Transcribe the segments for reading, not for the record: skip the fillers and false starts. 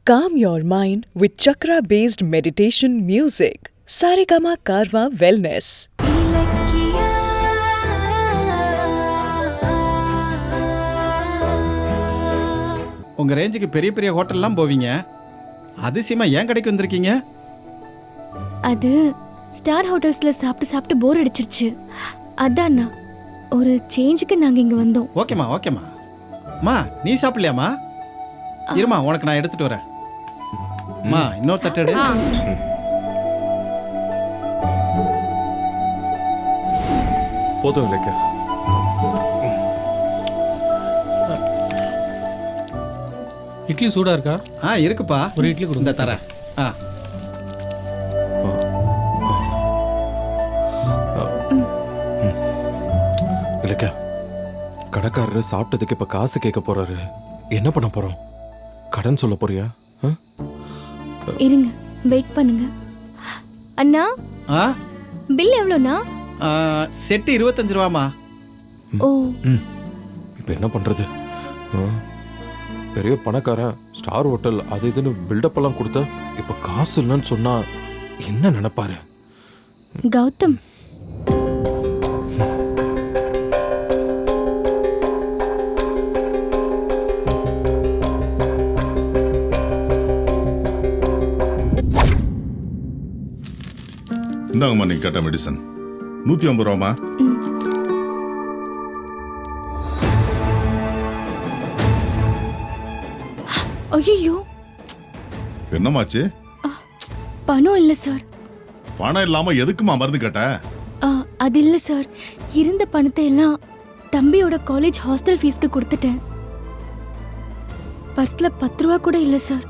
Calm your mind with chakra-based meditation music. Saregama Karwa Wellness. உங்க ரேஞ்சுக்கு பெரிய பெரிய ஹோட்டல்லாம் போவீங்க, அதிசயமா ஏன் கடைக்கு வந்திருக்கீங்க? அது ஸ்டார் ஹோட்டல்ஸ்ல சாப்பிட்டு சாப்பிட்டு போர் அடிச்சிருச்சு. அதான்ண்ணா ஒரு சேஞ்சுக்கு நாங்க இங்க வந்தோம். ஓகேம்மா ஓகேம்மா. அம்மா நீ சாப்பிடலையாம்மா? இருமா, உனக்கு நான் எடுத்துட்டு வரேன். அம்மா இன்னொரு தட்டு எடு. போதும் இல்லைக்கா. இட்லி சூடா இருக்கா? இருக்குப்பா, ஒரு இட்லி கொடுங்க. தரேன். இல்லைக்கா, கடைக்காரரு சாப்பிட்டதுக்கு இப்ப காசு கேட்க போறாரு. என்ன பண்ண போறோம்? கடன் சொல்ல போறியா? இருங்க, வெயிட் பண்ணுங்க. அண்ணா, பில் எவ்வளோண்ணா? செட்டு 25 ரூபாமா. ஓ, இப்ப என்ன பண்றது? பெரிய பணக்காரன், ஸ்டார் ஹோட்டல் அது இதுன்னு பில்டப் எல்லாம் கொடுத்தா இப்ப காசு இல்லைன்னு சொன்னா என்ன நினைப்பாரு? கௌதம், இந்தாங்கம்மா நீங்க கேட்ட மெடிசன் 150 ரூபாமா. ஐயோ என்னமாச்சு? பணம் இல்ல சார். பணம் இல்லாம எதுக்குமா மருந்து கேட்ட? அது இல்ல சார், இருந்த பணத்தை எல்லாம் தம்பியோட காலேஜ் ஹாஸ்டல் ஃபீஸ்க்கு கொடுத்துட்டேன். பஸ்ல 10 ரூபா கூட இல்ல சார்.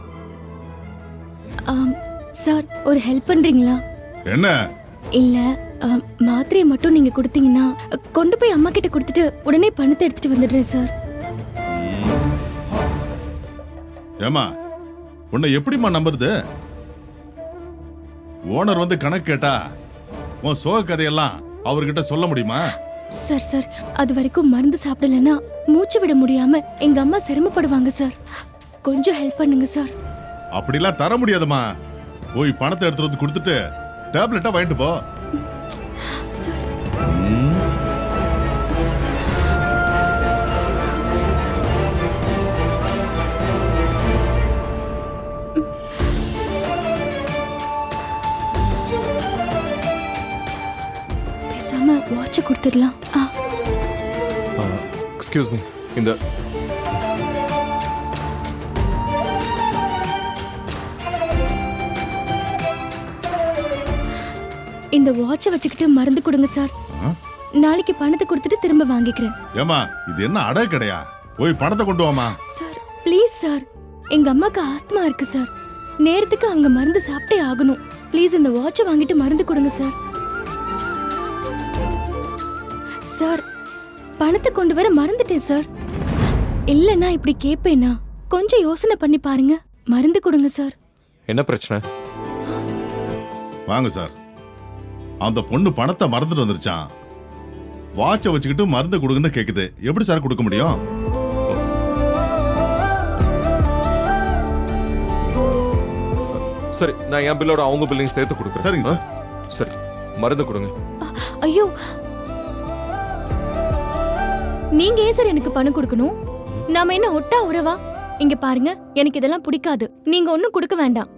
சார் ஒரு ஹெல்ப் பண்றீங்களா? என்ன? இல்ல, மாத்திரையை மட்டும் நீங்க கொடுத்தீங்கன்னா கொண்டு போய் அம்மா கிட்ட கொடுத்துட்டு உடனே பணத்தை எடுத்துட்டு வந்துடுறேன் சார். ஏமா உன்னை எப்படிமா நம்புறது? ஓனர் வந்து கணக்கு கேட்டா உன் சோக கதையெல்லாம் அவர்கிட்ட சொல்ல முடியுமா? சார் சார், அது வரைக்கும் மருந்து சாப்பிடலன்னா மூச்சு விட முடியாம எங்க அம்மா சிரமப்படுவாங்க சார். கொஞ்சம் ஹெல்ப் பண்ணுங்க சார். அப்படிலாம் தர முடியாதுமா. போய் பணத்தை எடுத்துட்டு வந்து கொடுத்துட்டு டேப்லெட்டா வாங்கிட்டு போ. சார், பேசாம வாட்ச் கொடுத்துடலாம். எக்ஸ்கியூஸ் மீ, இந்த வாட்சை வச்சுக்கிட்டு மருந்து கொடுங்க சார். நாளைக்கு பணத்தை கொடுத்துட்டு திரும்ப வாங்கிக்கிறேன். ஏமா இது என்ன அடை கடையா? போய் பணத்தை கொண்டு வாமா. சார் ப்ளீஸ் சார், எங்க அம்மாக்கு ஆஸ்துமா இருக்கு சார். நேரத்துக்கு அவங்க மருந்து சாப்பிட்டே ஆகணும். ப்ளீஸ் இந்த வாட்சை வாங்கிட்டு மருந்து கொடுங்க சார். சார், பணத்தை கொண்டு வர மறந்துட்டேன் சார். இல்லைன்னா இப்படி கேட்பேனா? கொஞ்சம் யோசனை பண்ணி பாருங்க. மருந்து கொடுங்க சார். என்ன பிரச்சனை? வாங்க சார். அந்த பொண்ணு பணத்தை மறந்துட்டு வந்துருச்சான். வாட்சை வச்சுக்கிட்டு மருந்து கொடுங்கன்னு கேக்குது. எப்படி சார் கொடுக்க முடியும்? சரி, நான் என் பில்லோட அவங்க பில்லையும் சேர்த்து கொடுக்குறேன். சரிங்க சார். சரி, மருந்து கொடுங்க. ஐயோ, நீங்க ஏன் சார் எனக்கு பணம் கொடுக்கணும்? நாம என்ன ஒட்டா உறவா? இங்க பாருங்க, எனக்கு இதெல்லாம் பிடிக்காது. நீங்க ஒண்ணும் கொடுக்க வேண்டாம்.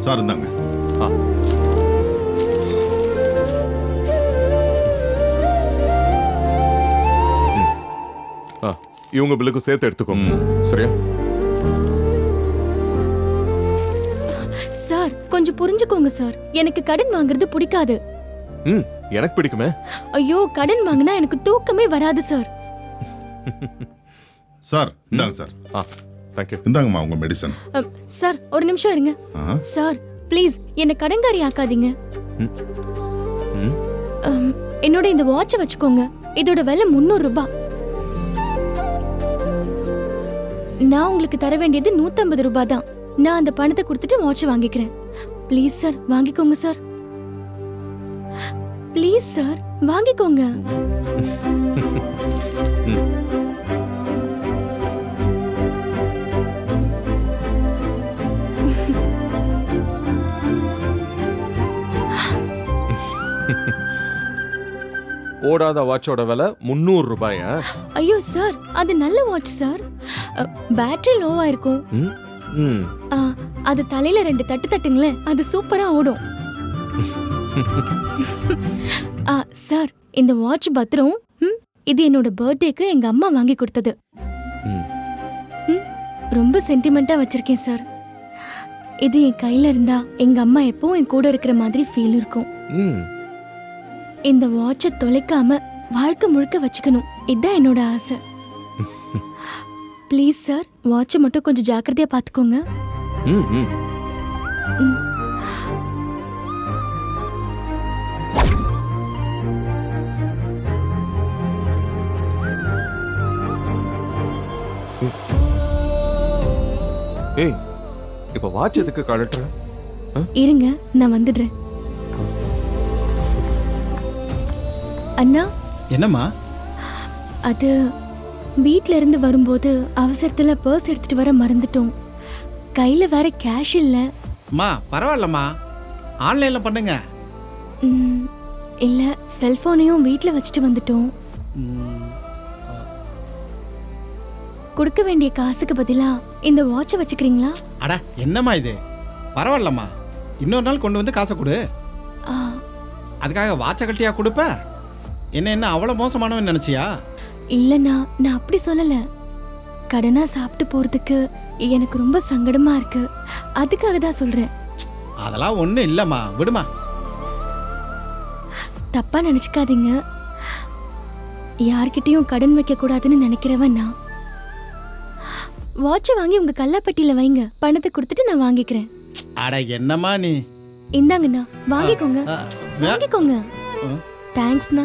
சார் இந்தாங்க. இவங்க பில்லுக்கு சேர்த்து எடுத்துக்கோங்க. சரியா? சார் கொஞ்சம் புரிஞ்சுக்கோங்க சார். எனக்கு கடன் வாங்குறது பிடிக்காது. எனக்கு பிடிக்குமே. ஐயோ, கடன் வாங்கினா எனக்கு தூக்கமே வராது சார். சார் இந்தாங்க சார். Thank you. இந்தாங்கம்மா உங்க மெடிசன். சார் ஒரு நிமிஷம் இருங்க. சார் ப்ளீஸ் என்ன கடன்காரி ஆக்காதீங்க. என்னோட இந்த வாட்சை வச்சுக்கோங்க. இதோட விலை 300 ரூபாய். நான் உங்களுக்கு தர வேண்டியது 150 ரூபாய் தான். நான் அந்த பணத்தை கொடுத்துட்டு வாட்ச் வாங்கிக்கிறேன். ப்ளீஸ் சார் வாங்கிக்கோங்க சார். ப்ளீஸ் சார் வாங்கிக்கோங்க. ஓடாத வாட்சோட விலை 300 ரூபாயா? ஐயோ சார், அது நல்ல வாட்ச் சார். பேட்டரி லோவா இருக்கும். ம், ம். ஆ, அது தலையில 2 தட்டு தட்டுங்களேன், அது சூப்பரா ஓடும். சார், இந்த வாட்ச் பத்திரம். இது என்னோட பர்த்டேக்கு எங்க அம்மா வாங்கி கொடுத்தது. ம். ரொம்ப சென்டிமெண்டா வச்சிருக்கேன் சார். இது என் கையில இருந்தா எங்க அம்மா எப்பவும் என் கூட இருக்கிற மாதிரி ஃபீல் இருக்கும். ம். இந்த வாட்சை தொலைக்காம வாழ்க்கை முழுக்க வச்சுக்கணும், இதுதான் என்னோட ஆசை. ப்ளீஸ் சார், வாட்சை மட்டும் கொஞ்சம் ஜாக்கிரதையா பாத்துக்கோங்க. ம், ம். ஏய், இப்ப வாட்ச் எதுக்கு கழட்டுற? இருங்க, நான் வந்துடுறேன். அண்ணா, என்னம்மா? அது வீட்ல இருந்து வரும்போது அவசரத்துல பர்ஸ் எடுத்துட்டு வர மறந்துட்டோம். கையில வேற கேஷ் இல்ல. அம்மா பரவாயில்லம்மா, ஆன்லைன்ல பண்ணுங்க. இல்ல, செல்போனையும் வீட்ல வச்சுட்டு வந்துட்டோம். ம், கொடுக்க வேண்டிய காசுக்கு பதிலா இந்த வாட்சை வச்சுக்கிறீங்களா? அட என்னம்மா இது? பரவாயில்லம்மா, இன்னொரு நாள் கொண்டு வந்து காசை கொடு. ஆ, அதுக்காக வாட்சை கட்டியா கொடுப்ப? என்ன அவ்வளோ மோசமானவன் நினைச்சியா? இல்லண்ணா, நான் அப்படி சொல்லல. கடனா சாப்பிட்டு போறதுக்கு எனக்கு ரொம்ப சங்கடமா இருக்கு, அதுக்காக தான் சொல்றேன். அதெல்லாம் ஒன்றும் இல்லைம்மா, விடுமா. தப்பா நினைச்சுக்காதீங்க. யார்கிட்டயும் கடன் வைக்க கூடாதுன்னு நினைக்கிறவன் நான். வாட்சை வாங்கி உங்க கல்லாப்பட்டியில வைங்க, பணத்தை கொடுத்துட்டு நான் வாங்கிக்கிறேன். அட என்னம்மா நீ? இந்தாங்கண்ணா, வாங்கிக்கோங்க. வாங்கிக்கோங்க. ஆ. தேங்க்ஸ்ண்ணா.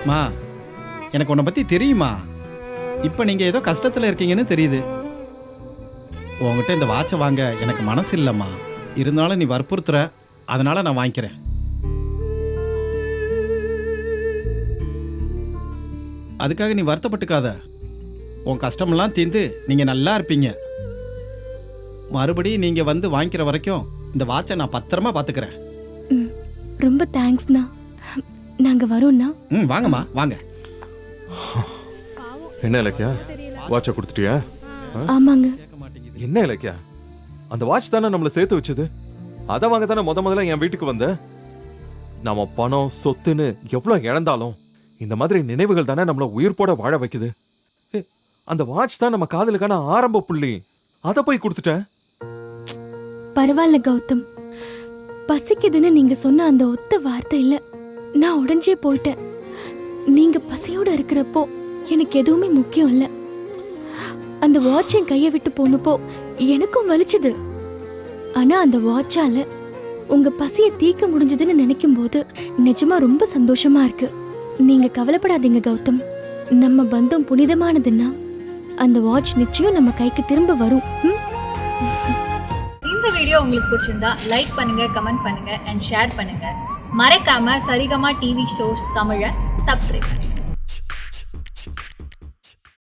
மா, எனக்கு உன்னை பற்றி தெரியுமா? இப்போ நீங்கள் ஏதோ கஷ்டத்தில் இருக்கீங்கன்னு தெரியுது. உங்ககிட்ட இந்த வாட்சை வாங்க எனக்கு மனசு இல்லைம்மா. இருந்தாலும் நீ வற்புறுத்துற, அதனால நான் வாங்கிக்கிறேன். அதுக்காக நீ வருத்தப்பட்டுக்காத. உன் கஷ்டமெல்லாம் தீர்ந்து நீங்கள் நல்லா இருப்பீங்க. மறுபடியும் நீங்கள் வந்து வாங்கிக்கிற வரைக்கும் இந்த வாட்சை நான் பத்திரமா பார்த்துக்கிறேன். ரொம்ப தேங்க்ஸ்ண்ணா. நாங்க வரோம்ண்ணா. வாங்கம்மா, வாங்க. என்ன இலக்கியா, வாட்சை கொடுத்துட்டியா? ஆமாங்க. என்ன இலக்கியா, அந்த வாட்ச் தானே நம்மளை சேர்த்து வச்சது. அதை வாங்க தானே முதல்ல என் வீட்டுக்கு வந்த. நம்ம பணம் சொத்துன்னு எவ்வளவு இழந்தாலும் இந்த மாதிரி நினைவுகள் தானே நம்மள உயிர் போட வாழ வைக்குது. அந்த வாட்ச் தான் நம்ம காதலுக்கான ஆரம்ப புள்ளி. அதை போய் கொடுத்துட்டேன். பரவாயில்ல கௌதம், பசிக்குதுன்னு நீங்க சொன்ன அந்த ஒத்த வார்த்தை இல்ல, நான் உடைஞ்சே போயிட்டேன். நீங்க பசியோட இருக்கிறப்போ எனக்கு எதுவுமே முக்கியம் இல்ல. அந்த வாட்ச் என் கையை விட்டு போனப்போ எனக்கும் வலிச்சுது. ஆனா அந்த வாட்சால உங்க பசியை தீர்க்க முடிஞ்சதுன்னு நினைக்கும் போது நிஜமா ரொம்ப சந்தோஷமா இருக்கு. நீங்க கவலைப்படாதீங்க கௌதம், நம்ம பந்தம் புனிதமானதுன்னா அந்த வாட்ச் நிச்சயம் நம்ம கைக்கு திரும்ப வரும். இந்த வீடியோ உங்களுக்கு பிடிச்சிருந்தா லைக் பண்ணுங்க, கமெண்ட் பண்ணுங்க அண்ட் ஷேர் பண்ணுங்க. மறக்காம சரிகமா டிவி ஷோஸ் தமிழை சப்ஸ்கிரைப் பண்ணுங்க.